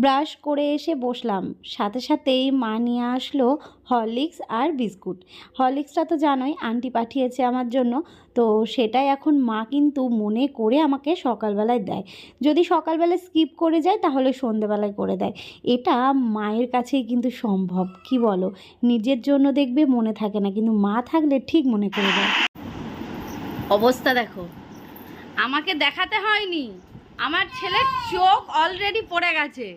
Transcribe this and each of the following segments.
Brush করে এসে বসলাম, সাথে সাথেই মা নিয়ে আসলো হরলিক্স আর বিস্কুট। হরলিক্সটা তো জানোই আন্টি পাঠিয়েছে আমার জন্য, তো সেটাই এখন মা কিন্তু মনে করে আমাকে সকালবেলায় দেয়। যদি সকালবেলায় স্কিপ করে যায় তাহলে সন্ধেবেলায় করে দেয়। এটা মায়ের কাছেই কিন্তু সম্ভব, কি বলো? নিজের জন্য দেখবে মনে থাকে না, কিন্তু মা থাকলে ঠিক মনে করে দেয়। অবস্থা দেখো, আমাকে দেখাতে হয়নি, আমার ছেলের চোখ অলরেডি পড়ে গেছে।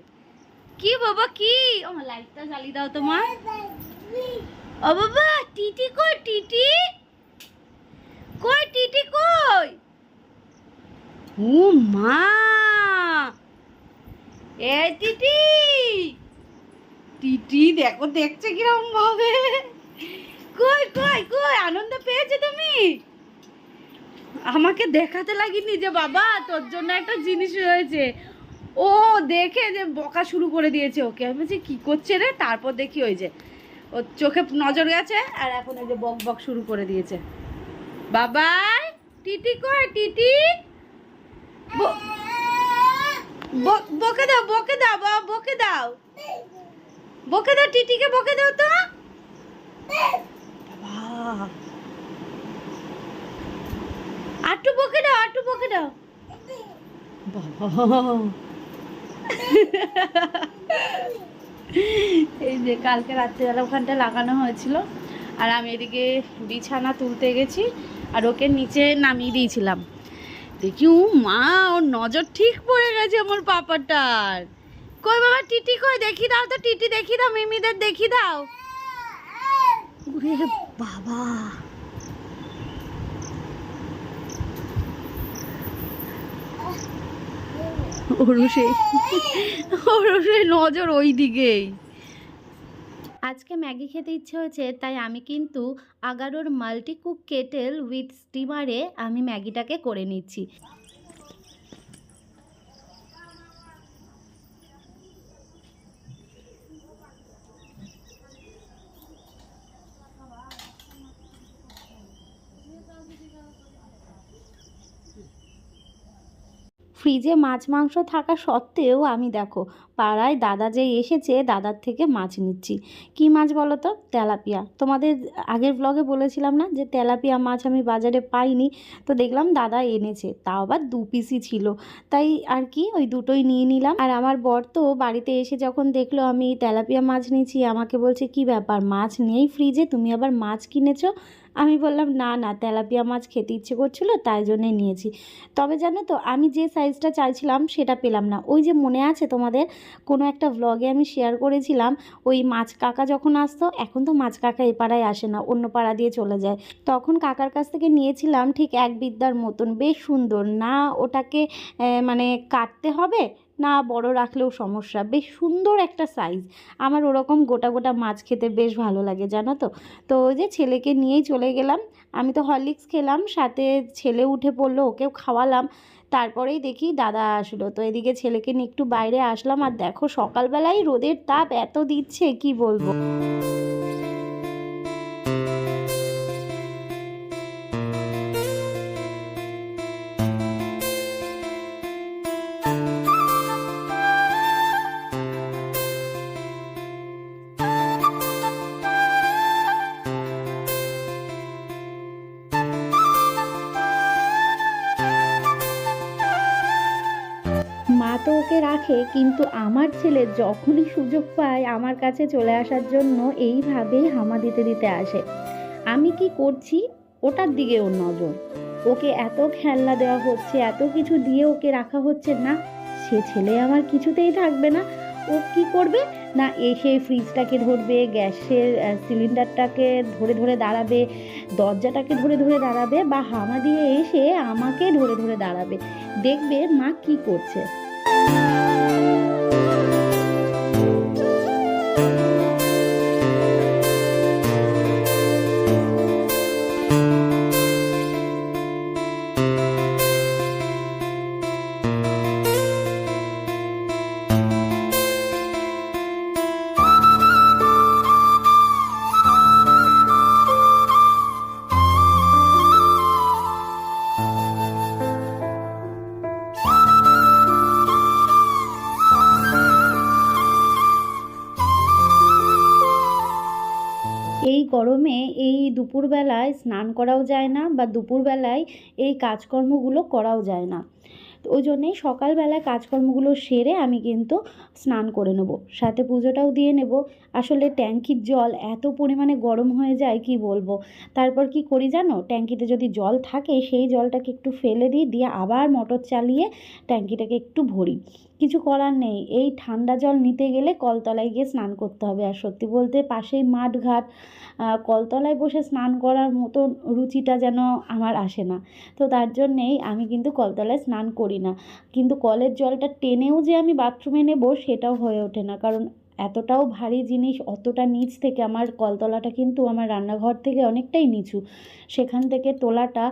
কি বাবা কি? ও লাইটটা জ্বালিয়ে দাও তোমার। ও বাবা, টিটি কই? টিটি কই? টিটি কই? ও মা, এই টিটি, টিটি দেখো দেখছে কিরকম ভাবে। কই কই কই? আনন্দ পেয়েছে তুমি? আমাকে দেখাতে লাগেনি যে বাবা তোর জন্য একটা জিনিস রয়েছে। ও দেখে যে বকা শুরু করে দিয়েছে ওকে। আমি বলছি কী করছে রে? তারপর দেখি ওই যে ওর চোখে নজর গেছে আর এখন ওই যে বক বক শুরু করে দিয়েছে। বাবাই, টিটি কই? টিটি বকে দাও, বকে দাও বাবা, বকে দাও, বকে দাও, টিটিকে বকে দাও তো। বাবা, আটু বকে দাও, আটু বকে দাও। বাবা, এই যে কালকে রাত্রিবেলা ওখানটা লাগানো হয়েছিল আর আমি এদিকে বিছানা তুলতে গেছি আর ওকে নিচে নামিয়ে দিয়েছিলাম। দেখি ও মা, ওর নজর ঠিক পড়ে গেছে আমার পাপাটার। কই বাবা টিটি কই? দেখি দাও তো টিটি, দেখি দাও, মিমিদের দেখি দাও। ওরে বাবা, ওরও সেই নজর ওই দিকেই। আজকে ম্যাগি খেতে ইচ্ছে হয়েছে, তাই আমি কিন্তু আগারোর মাল্টি কুক কেটেল উইথ স্টিমারে আমি ম্যাগিটাকে করে নিচ্ছি। ফ্রিজে মাছ মাংস থাকা সত্ত্বেও আমি দেখো পাড়ায় দাদা যে এসেছে দাদার থেকে মাছ নিচ্ছি। কি মাছ বলো তো? তেলাপিয়া। তোমাদের আগের ব্লগে বলেছিলাম না যে তেলাপিয়া মাছ আমি বাজারে পাইনি, তো দেখলাম দাদা এনেছে, তাও আবার 2 পিসই ছিল। তাই আর কি ওই দুটোই নিয়ে নিলাম। আর আমার বর তো বাড়িতে এসে যখন দেখলো আমি তেলাপিয়া মাছ নিয়েছি আমাকে বলছে কি ব্যাপার, মাছ নেই ফ্রিজে, তুমি আবার মাছ কিনেছো? আমি বললাম না না, তেলাপিয়া মাছ খেতে ইচ্ছে করছিলো তাই জন্যে নিয়েছি। তবে জানো তো আমি যে সাইজটা চাইছিলাম সেটা পেলাম না। ওই যে মনে আছে তোমাদের কোনো একটা ভ্লগে আমি শেয়ার করেছিলাম ওই মাছ কাকা যখন আসতো, এখন তো মাছ কাকা এ পাড়ায় আসে না, অন্য পাড়া দিয়ে চলে যায়, তখন কাকার কাছ থেকে নিয়েছিলাম ঠিক এক বিদ্যার মতন, বেশ সুন্দর। না ওটাকে মানে কাটতে হবে না বড় রাখলেও সমস্যা, বেশ সুন্দর একটা সাইজ। আমার ওরকম গোটা গোটা মাছ খেতে বেশ ভালো লাগে জানো তো। তো ওই যে ছেলেকে নিয়েই চলে গেলাম, আমি তো হরলিক্স খেলাম, সাথে ছেলে উঠে পড়লো, ওকেও খাওয়ালাম। তারপরেই দেখি দাদা আসলো, তো এদিকে ছেলেকে নিয়ে একটু বাইরে আসলাম। আর দেখো সকালবেলায় রোদের তাপ এত দিচ্ছে কি বলবো। মা তো ওকে রাখে, কিন্তু আমার ছেলে যখনই সুযোগ পায় আমার কাছে চলে আসার জন্য এইভাবেই হামা দিতে দিতে আসে। আমি কি করছি ওটার দিকে ওর নজর। ওকে এত খেলনা দেওয়া হচ্ছে, এত কিছু দিয়ে ওকে রাখা হচ্ছে না, সে ছেলে আমার কিছুতেই থাকবে না। ও কি করবে না, এসে ফ্রিজটাকে ধরবে, গ্যাসের সিলিন্ডারটাকে ধরে ধরে দাঁড়াবে, দরজাটাকে ধরে ধরে দাঁড়াবে, বা হামা দিয়ে এসে আমাকে ধরে ধরে দাঁড়াবে। দেখবে মা কি করছে। গরমে এই দুপুরবেলায় স্নান করাও যায় না বা দুপুরবেলায় এই কাজকর্মগুলো করাও যায় না। তো ওই জন্যেই সকালবেলায় কাজকর্মগুলো সেরে আমি কিন্তু স্নান করে নেব, সাথে পুজোটাও দিয়ে নেব। আসলে ট্যাঙ্কির জল এত পরিমাণে গরম হয়ে যায় কি বলবো। তারপর কি করি জানো, ট্যাঙ্কিতে যদি জল থাকে সেই জলটাকে একটু ফেলে দিই, দিয়ে আবার মোটর চালিয়ে ট্যাঙ্কিটাকে একটু ভরি। কিছু করার নেই, এই ঠান্ডা জল নিতে গেলে কলতলায় গিয়ে স্নান করতে হবে। আর সত্যি বলতে পাশেই মাঠ ঘাট, কলতলায় বসে স্নান করার মতো রুচিটা যেন আমার আসে না। তো তার জন্যেই আমি কিন্তু কলতলায় স্নান করি না। কিন্তু কলের জলটা টেনেও যে আমি বাথরুমে নেব সেটাও হয়ে ওঠে না, কারণ এতটাও ভারী জিনিস অতটা নিচ থেকে, আমার কলতলাটা কিন্তু আমার রান্নাঘর থেকে অনেকটাই নিচু, সেখান থেকে তোলাটা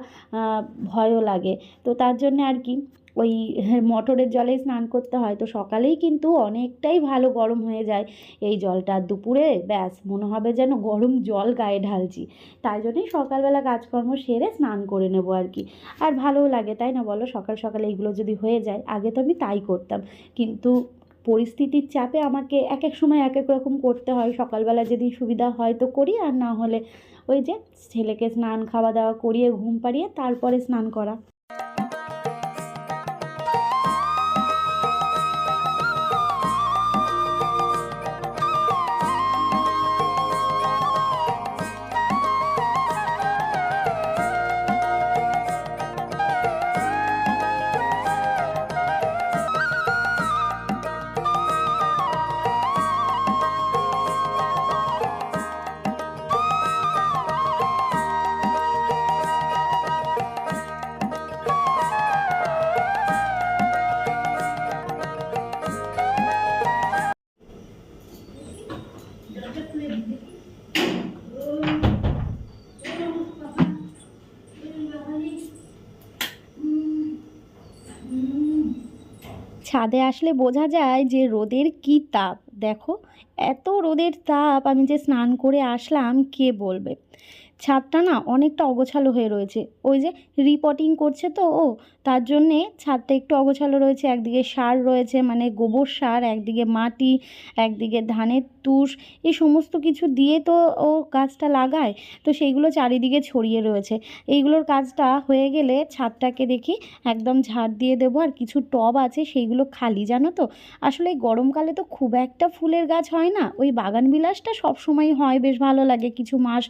ভয়ও লাগে। তো তার জন্যে আর কি ওই মোটরের জলেই স্নান করতে হয়। তো সকালেই কিন্তু অনেকটাই ভালো গরম হয়ে যায় এই জলটা, দুপুরে ব্যাস মনে হবে যেন গরম জল গায়ে ঢালছি। তাই জন্যই সকালবেলা কাজকর্ম সেরে স্নান করে নেবো আর কি। আর ভালোও লাগে, তাই না বলো? সকাল সকালে এইগুলো যদি হয়ে যায়, আগে তো আমি তাই করতাম, কিন্তু পরিস্থিতির চাপে আমাকে এক এক সময় এক এক রকম করতে হয়। সকালবেলা যেদিন সুবিধা হয় তো করি, আর না হলে ওই যে ছেলেকে স্নান খাওয়া দাওয়া করিয়ে ঘুম পাড়িয়ে তারপরে স্নান করা। ছাদে আসলে বোঝা যায় যে রোদের কী তাপ, দেখো এত রোদের তাপ। আমি যে স্নান করে আসলাম কে বলবে। ছাদটা না অনেকটা অগোছালো হয়ে রয়েছে, ওই যে রিপোর্টিং করছে তো ও, তার জন্যে ছাদটা একটু অগোছালো রয়েছে। একদিকে সার রয়েছে মানে গোবর সার, একদিকে মাটি, একদিকে ধানের তুষ, এই সমস্ত কিছু দিয়ে তো ও গাছটা লাগায়। তো সেইগুলো চারিদিকে ছড়িয়ে রয়েছে। এইগুলোর কাজটা হয়ে গেলে ছাদটাকে দেখি একদম ঝাড় দিয়ে দেবো। আর কিছু টব আছে সেইগুলো খালি, জানো তো। আসলে এই গরমকালে তো খুব একটা ফুলের গাছ হয় না, ওই বাগান বিলাসটা সবসময় হয়, বেশ ভালো লাগে, কিছু মাস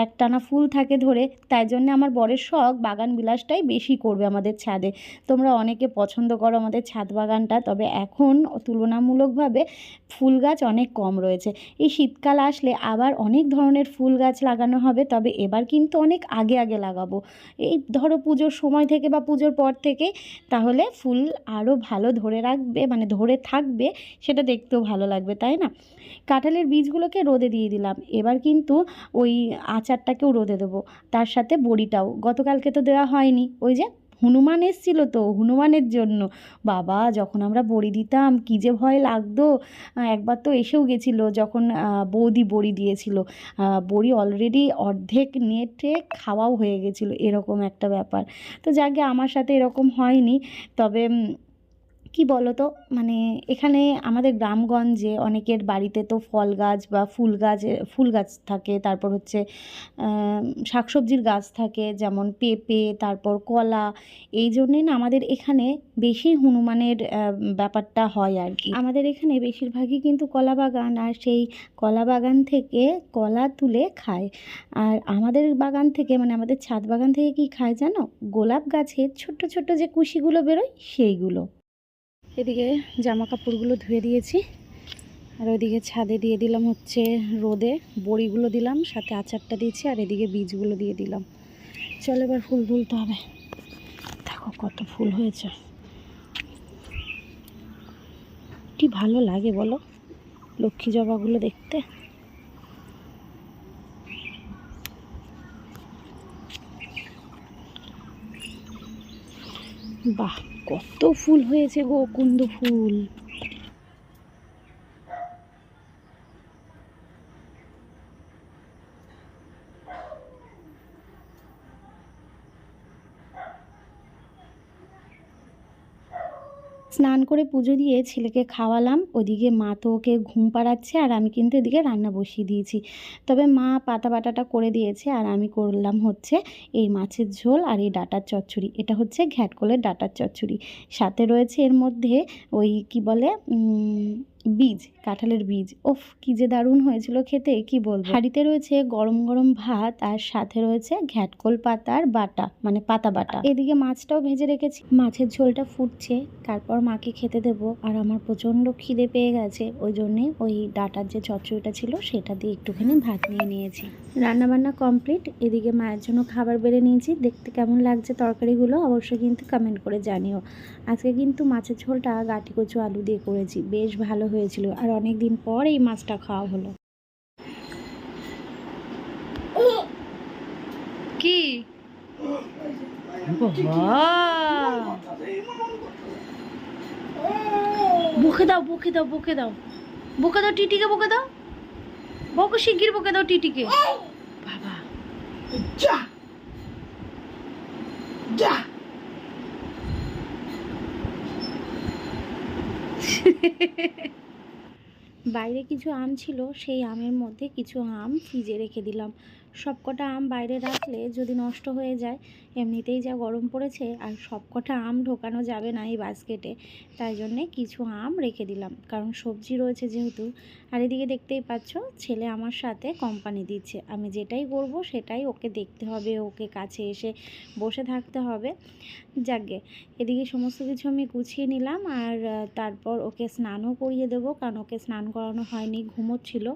একটানা ফুল থাকে ধরে। তাই জন্য আমার বরের শখ বাগান বিলাসটাই বেশি করবে আমাদের ছাদে। তোমরা অনেকে পছন্দ করো আমাদের ছাদ বাগানটা, তবে এখন তুলনামূলকভাবে ফুল গাছ অনেক কম রয়েছে। এই শীতকাল আসলে আবার অনেক ধরনের ফুল গাছ লাগানো হবে, তবে এবার কিন্তু অনেক আগে আগে লাগাবো। এই ধরো পুজোর সময় থেকে বা পুজোর পর থেকে, তাহলে ফুল আরও ভালো ধরে রাখবে, মানে ধরে থাকবে, সেটা দেখতেও ভালো লাগবে, তাই না? কাঁঠালের বীজগুলোকে রোদে দিয়ে দিলাম, এবার কিন্তু ওই আচারটাকেও রোদে দেবো, তার সাথে বড়িটাও। গতকালকে তো দেওয়া হয়নি, ওই যে হনুমান এসেছিলো তো, হনুমানের জন্য বাবা যখন আমরা বড়ি দিতাম কী যে ভয় লাগতো। একবার তো এসেও গেছিলো যখন বৌদি বড়ি দিয়েছিল, বড়ি অলরেডি অর্ধেক নেটে খাওয়াও হয়ে গেছিলো, এরকম একটা ব্যাপার। তো যাকে আমার সাথে এরকম হয়নি, তবে কি বলো তো, মানে এখানে আমাদের গ্রামগঞ্জে অনেকের বাড়িতে তো ফল গাছ বা ফুল গাছ থাকে, তারপর হচ্ছে শাকসবজির গাছ থাকে, যেমন পেঁপে, তারপর কলা। এই জন্যে না আমাদের এখানে বেশি হনুমানের ব্যাপারটা হয় আর কি। আমাদের এখানে বেশিরভাগই কিন্তু কলা বাগান, আর সেই কলা বাগান থেকে কলা তুলে খায়। আর আমাদের বাগান থেকে, মানে আমাদের ছাদ বাগান থেকে কি খায় জানো? গোলাপ গাছের ছোট্ট ছোট্ট যে কুশিগুলো বেরোয় সেইগুলো। এদিকে জামা কাপড়গুলো ধুয়ে দিয়েছি, আর ওইদিকে ছাদে দিয়ে দিলাম হচ্ছে রোদে, বড়িগুলো দিলাম, সাথে আচারটা দিয়েছি, আর এদিকে বীজগুলো দিয়ে দিলাম। চল এবার ফুল তুলতে হবে। দেখো কত ফুল হয়েছে, কি ভালো লাগে বলো লক্ষ্মী জবাগুলো দেখতে। বাহ, কত ফুল হয়েছে গো, কুন্দ ফুল। স্নান করে পুজো দিয়ে ছেলেকে খাওয়ালাম, ওদিকে মা তো ওকে ঘুম পাড়াচ্ছে আর আমি কিন্তু এদিকে রান্না বসিয়ে দিয়েছি। তবে মা পাতা বাটাটা করে দিয়েছে আর আমি করলাম হচ্ছে এই মাছের ঝোল আর এই ডাঁটার চচ্চড়ি। এটা হচ্ছে ঘ্যাটকলের ডাঁটার চচ্চড়ি, সাথে রয়েছে এর মধ্যে ওই কি বলে বীজ, কাঁঠালের বীজ। ওফ, কি যে দারুণ হয়েছিল খেতে, কি বলবো। হাঁড়িতে রয়েছে গরম গরম ভাত আর সাথে রয়েছে ঘ্যাটকল পাতার বাটা, মানে পাতা বাটা। এদিকে মাছটাও ভেজে রেখেছি, মাছের ঝোলটা ফুটছে, তারপর মাকে খেতে দেবো। আর আমার প্রচণ্ড খিদে পেয়ে গেছে, ওই জন্যে ওই ডাঁটার যে চচ্চড়িটা ছিল সেটা দিয়ে একটুখানি ভাত নিয়ে নিয়েছি। রান্নাবান্না কমপ্লিট, এদিকে মায়ের জন্য খাবার বেড়ে নিয়েছি। দেখতে কেমন লাগছে তরকারিগুলো অবশ্যই কিন্তু কমেন্ট করে জানিও। আজকে কিন্তু মাছের ঝোলটা গাটি কচু আলু দিয়ে করেছি, বেশ ভালো হয়েছিল আর অনেক দিন পর এই মাছটা খাওয়া হলো। কি বকে দাও, বকে দাও, বকে দাও, বকে দাও টিটিকে, বকে দাও, বকে শিগগির বকে দাও টিটিকে। বাবা যা যা বাইরে কিছু আম ছিল, সেই আমের মধ্যে কিছু আম ফ্রিজে রেখে দিলাম। সবকটা আম বাইরে রাখলে যদি নষ্ট হয়ে যায়, এমনিতেই যা গরম পড়েছে আর সবকটা আম ঢোকানো যাবে না এই বাস্কেটে, তাই জন্যে কিছু আম রেখে দিলাম, কারণ সবজি রয়েছে যেহেতু। আর এদিকে দেখতেই পাচ্ছ ছেলে আমার সাথে কোম্পানি দিচ্ছে, আমি যেটাই করব সেটাই ওকে দেখতে হবে, ওকে কাছে এসে বসে থাকতে হবে। যাকগে, এদিকে সমস্ত কিছু আমি গুছিয়ে নিলাম আর তারপর ওকে স্নানও করিয়ে দেবো, কারণ ওকে স্নান করানো হয়নি, ঘুমোচ্ছিল।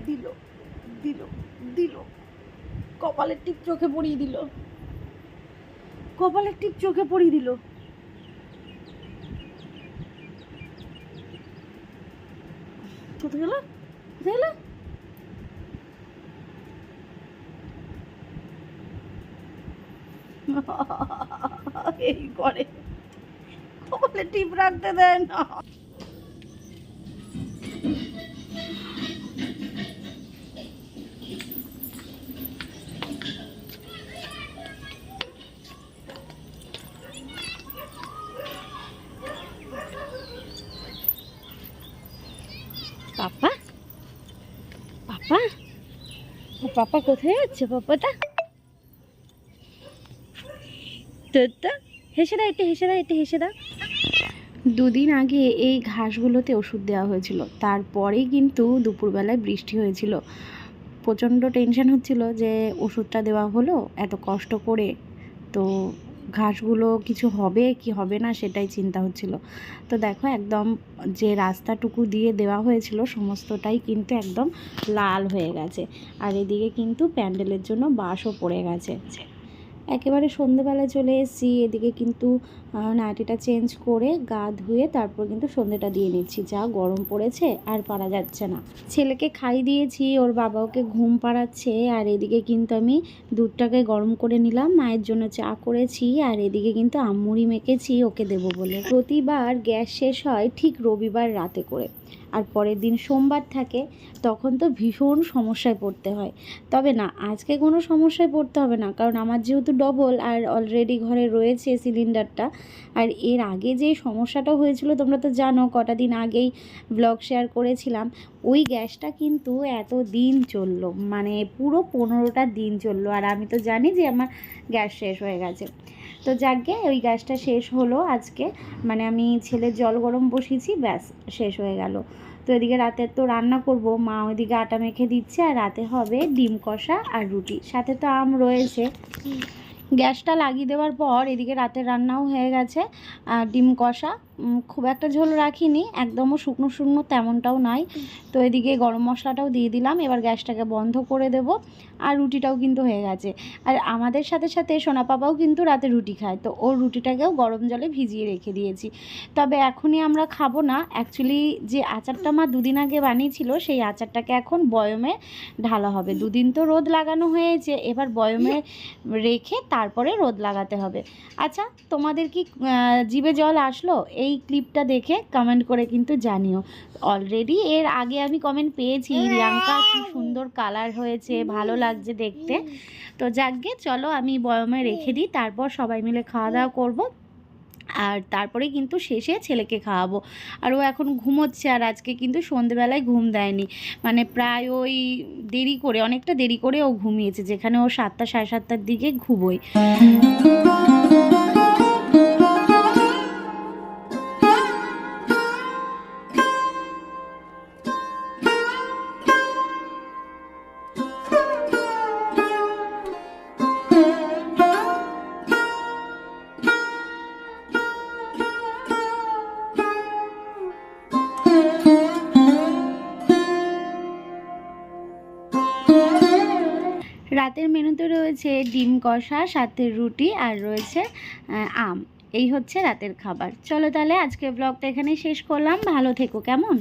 দিল দিল দিল কপালের টিপ চোখে পড়িয়ে দিল, কপালের টিপ চোখে পড়িয়ে দিল। কোথায় গেল, কোথায় গেল? এই করে কপালে টিপ রাখতে দেয় না। পাপা, পাপা, পাপা কোথায় যাচ্ছে? পাপাটা তো হেসে দাও, একটু হেসে দাও, একটু হেসে দাও। দুদিন আগে এই ঘাসগুলোতে ওষুধ দেওয়া হয়েছিল, তারপরেই কিন্তু দুপুরবেলায় বৃষ্টি হয়েছিল। প্রচণ্ড টেনশন হচ্ছিল যে ওষুধটা দেওয়া হলো এত কষ্ট করে, তো ঘাসগুলো কিছু হবে কি হবে না সেটাই চিন্তা হচ্ছিল। তো দেখো একদম যে রাস্তাটুকু দিয়ে দেওয়া হয়েছিল সমস্তটাই কিন্তু একদম লাল হয়ে গেছে, আর এদিকে কিন্তু প্যান্ডেলের জন্য বাঁশও পড়ে গেছে। একেবারে সন্ধেবেলায় চলে এসেছি, এদিকে কিন্তু নাইটিটা চেঞ্জ করে গা ধুয়ে তারপর কিন্তু সন্ধেটা দিয়ে নিচ্ছি। যা গরম পড়েছে আর পারা যাচ্ছে না। ছেলেকে খাই দিয়েছি, ওর বাবা ওকে ঘুম পাড়াচ্ছে, আর এদিকে কিন্তু আমি দুধটাকে গরম করে নিলাম, মায়ের জন্য চা করেছি, আর এদিকে কিন্তু আমুড়ি মেখেছি ওকে দেবো বলে। প্রতিবার গ্যাস শেষ হয় ঠিক রবিবার রাতে করে, আর পরের দিন সোমবার থাকে, তখন তো ভীষণ সমস্যায় পড়তে হয়। তবে না, আজকে কোনো সমস্যায় পড়তে হবে না, কারণ আমার যেহেতু ডবল আর অলরেডি ঘরে রয়েছে সিলিন্ডারটা। আর এর আগে যে সমস্যাটা হয়েছিল তোমরা তো জানো, কটা দিন আগেই ব্লগ শেয়ার করেছিলাম। ওই গ্যাসটা কিন্তু এত দিন চললো, মানে পুরো 15টা দিন চললো, আর আমি তো জানি যে আমার গ্যাস শেষ হয়ে গেছে। তো যাকগে ওই গ্যাসটা শেষ হলো আজকে, মানে আমি ছেলের জল গরম বসিয়েছি, ব্যাস শেষ হয়ে গেল। তো এদিকে রাতে তো রান্না করব, মা ওইদিকে আটা মেখে দিচ্ছে, আর রাতে হবে ডিম কষা আর রুটি, সাথে তো আম রয়েছে। গ্যাসটা লাগিয়ে দেওয়ার পর এদিকে রাতের রান্নাও হয়ে গেছে। আর ডিম কষা খুব একটা ঝোল রাখিনি, একদমও শুকনো শুকনো তেমনটাও নয়। তো এদিকে গরম মশলাটাও দিয়ে দিলাম, এবার গ্যাসটাকে বন্ধ করে দেব। আর রুটিটাও কিন্তু হয়ে গেছে। আর আমাদের সাথে সাথে সোনা পাপাও কিন্তু রাতে রুটি খায়, তো ওর রুটিটাকেও গরম জলে ভিজিয়ে রেখে দিয়েছি। তবে এখনই আমরা খাবো না, অ্যাকচুয়ালি যে আচারটা মা দুদিন আগে বানিয়েছিল সেই আচারটাকে এখন বয়মে ঢালা হবে। দুদিন তো রোদ লাগানো হয়েছে, এবার বয়মে রেখে তারপরে রোদ লাগাতে হবে। আচ্ছা, তোমাদের কি জিভে জল আসলো এই এই ক্লিপটা দেখে কমেন্ট করে কিন্তু জানিও। অলরেডি এর আগে আমি কমেন্ট পেয়েছি, রিয়াঙ্কা কি সুন্দর কালার হয়েছে, ভালো লাগছে দেখতে। তো যাকগে, চলো আমি বয়মে রেখে দিই, তারপর সবাই মিলে খাওয়া দাওয়া করবো। আর তারপরে কিন্তু শেষে ছেলেকে খাওয়াবো। আর ও এখন ঘুমোচ্ছে, আর আজকে কিন্তু সন্ধেবেলায় ঘুম দেয়নি, মানে প্রায় ওই দেরি করে, অনেকটা দেরি করে ও ঘুমিয়েছে, যেখানে ও 7টা সাড়ে 7টার দিকে ঘুমোয়। রাতের মেনুতে রয়েছে ডিম কষা, সাথে রুটি, আর রয়েছে আম। এই হচ্ছে রাতের খাবার। চলো তাহলে আজকের ব্লগটা এখানেই শেষ করলাম। ভালো থেকো কেমন।